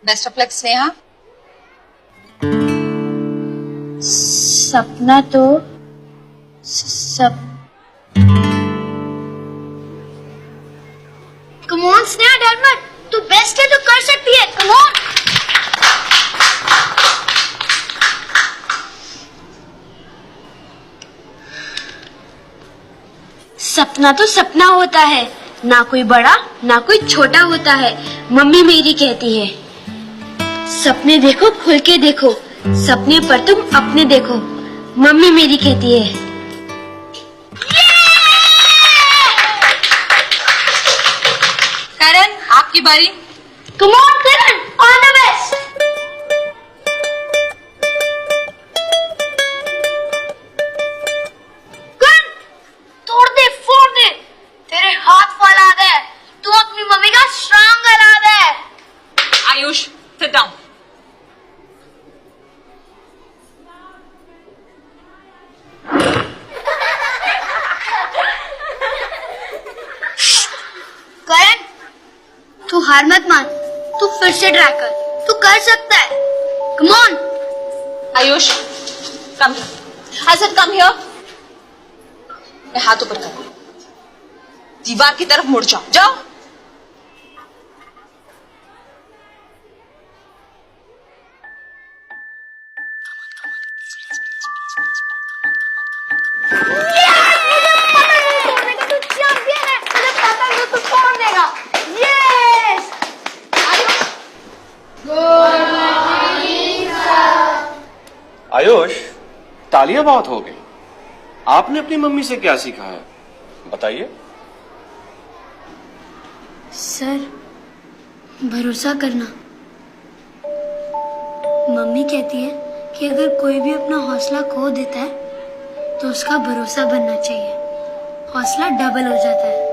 Best of luck Sneha. सपना तो सब कम ऑन स्नेहा, डर मत, तू बेस्ट है, तू कर सकती है, कम ऑन। सपना तो सपना होता है, ना कोई बड़ा ना कोई छोटा होता है। मम्मी मेरी कहती है सपने देखो खुल के देखो, सपने पर तुम अपने देखो, मम्मी मेरी कहती है। करण आपकी बारी। Come on Karan, all the best. Karan तोड़ दे फोड़ दे, तेरे हाथ फैला दे, तू अपनी मम्मी का स्ट्रांग करा दे। Ayush sit down. करण तू हार मत मान, तू फिर से ट्राई कर, तू कर सकता है, come on. Ayush come, I said come here. हाथ ऊपर करो, दीवार की तरफ मुड़ जाओ, जाओ। आयुष, तालियां बहुत हो गई। आपने अपनी मम्मी से क्या सीखा है, बताइए। सर भरोसा करना। मम्मी कहती है कि अगर कोई भी अपना हौसला खो देता है तो उसका भरोसा बनना चाहिए, हौसला डबल हो जाता है।